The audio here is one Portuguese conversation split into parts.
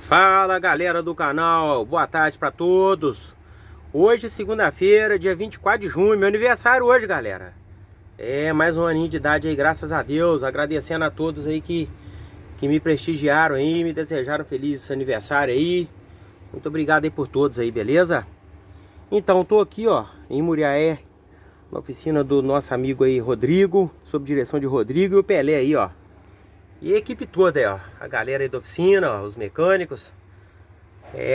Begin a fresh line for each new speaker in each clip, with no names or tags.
Fala galera do canal, boa tarde pra todos. Hoje segunda-feira, dia 24 de junho, meu aniversário hoje, galera. Mais um aninho de idade aí, graças a Deus. Agradecendo a todos aí que me prestigiaram aí, me desejaram feliz aniversário aí. Muito obrigado aí por todos aí, beleza? Então, tô aqui ó, em Muriaé, na oficina do nosso amigo aí, Rodrigo, sob direção de Rodrigo e o Pelé aí ó. E a equipe toda aí, ó, a galera aí da oficina, ó, os mecânicos.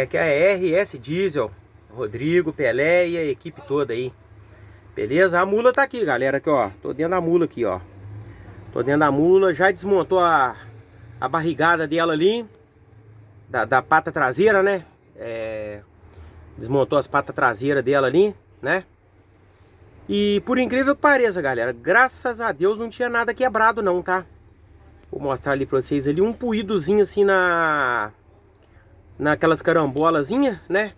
Aqui é a RS Diesel, Rodrigo, Pelé e a equipe toda aí. Beleza? A mula tá aqui, galera, aqui, ó. Tô dentro da mula aqui, ó. Tô dentro da mula, já desmontou a barrigada dela ali, da pata traseira, né? Desmontou as patas traseiras dela ali, né? E por incrível que pareça, galera, graças a Deus não tinha nada quebrado não, tá? Vou mostrar ali pra vocês ali um puídozinho assim naquelas carambolazinhas, né?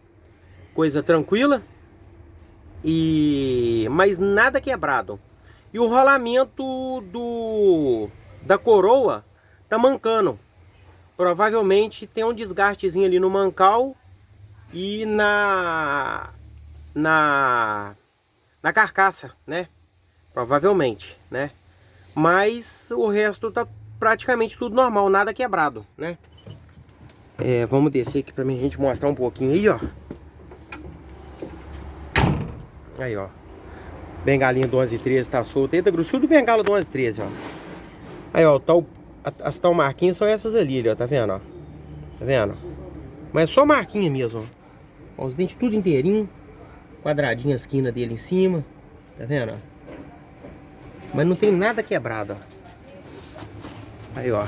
Coisa tranquila. Mas nada quebrado. E o rolamento da coroa tá mancando. Provavelmente tem um desgastezinho ali no mancal e na carcaça, né? Provavelmente, né? Mas o resto tá praticamente tudo normal, nada quebrado, né? Vamos descer aqui pra mim, a gente mostrar um pouquinho aí, ó. Aí, ó. Bengalinha do 1113 tá solta. Eita, grossudo bengala do 1113, ó. Aí, ó, as tal marquinhas são essas ali, ó. Tá vendo, ó? Tá vendo? Mas é só marquinha mesmo, ó. Ó, os dentes tudo inteirinho. Quadradinha a esquina dele em cima. Tá vendo, ó? Mas não tem nada quebrado, ó. Aí, ó.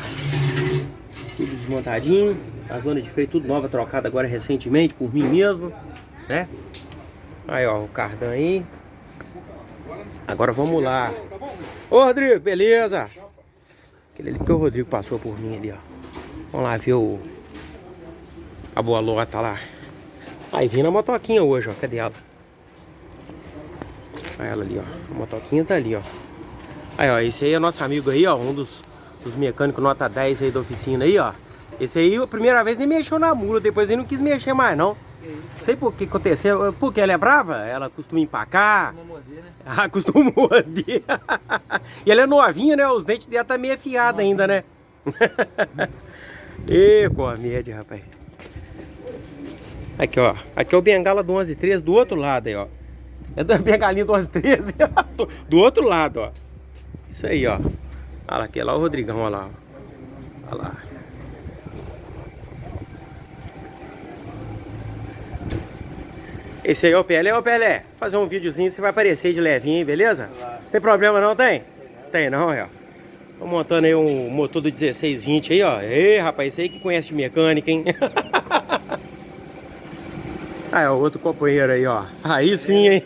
Tudo desmontadinho. A zona de freio tudo nova, trocada agora recentemente por mim mesmo, né? Aí, ó, o cardan aí. Agora vamos lá. Ô, Rodrigo, beleza? Aquele ali que o Rodrigo passou por mim ali, ó. Vamos lá ver a boa lota lá. Aí, vindo a motoquinha hoje, ó. Cadê ela? Olha ela ali, ó. A motoquinha tá ali, ó. Aí, ó, esse aí é nosso amigo aí, ó. Um dos mecânicos nota 10 aí da oficina aí, ó. Esse aí, a primeira vez, ele mexeu na mula. Depois ele não quis mexer mais, não. Não sei por que aconteceu. Porque ela é brava? Ela costuma empacar. Costuma morder, né? Ah, costuma morder. E ela é novinha, né? Os dentes dela tá meio afiados ainda, né? Ê, comédia, rapaz. Aqui, ó. Aqui é o bengala do 1113 do outro lado aí, ó. É do bengalinho do 1113 do outro lado, ó. Isso aí, ó. Olha lá, aqui, lá o Rodrigão, olha lá. Olha lá. Esse aí é o Pelé. Ô Pelé, fazer um videozinho, você vai aparecer de levinho, hein, beleza? Claro. Tem problema não, tem? Tem não, ó. Tô montando aí um motor do 1620 aí, ó. Ei, rapaz, esse aí que conhece de mecânica, hein? Aí, ó, outro companheiro aí, ó. Aí sim, hein?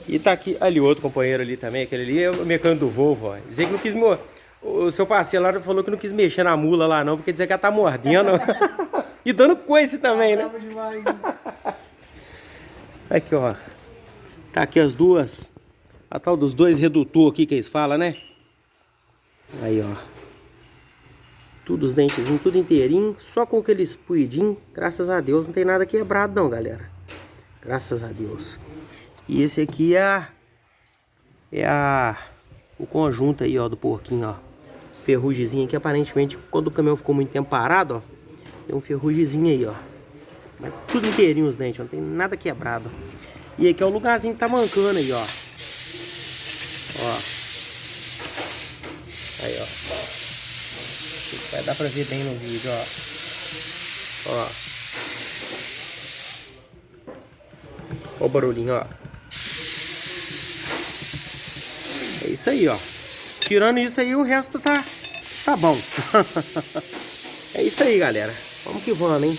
E tá aqui, ali, outro companheiro ali também. Aquele ali é o mecânico do Volvo, ó. Dizer que não quis... O seu parceiro lá falou que não quis mexer na mula lá não, porque dizer que ela tá mordendo. E dando coice também, né? Demais, né? Aqui, ó. Tá aqui as duas. A tal dos dois redutor aqui que eles falam, né? Aí, ó. Tudo os dentezinhos, tudo inteirinho. Só com aqueles puidinhos. Graças a Deus não tem nada quebrado não, galera. Graças a Deus. E esse aqui o conjunto aí, ó, do porquinho, ó. Ferrugemzinho aqui, aparentemente, quando o caminhão ficou muito tempo parado, ó. Tem um ferrugemzinho aí, ó. Mas tudo inteirinho os dentes, ó, não tem nada quebrado. E aqui é o lugarzinho que tá mancando aí, ó. Ó. Aí, ó. Vai dar pra ver bem no vídeo, ó. Ó. Ó o barulhinho, ó. É isso aí, ó. Tirando isso aí, o resto tá bom. É isso aí, galera. Vamos que vamos, hein?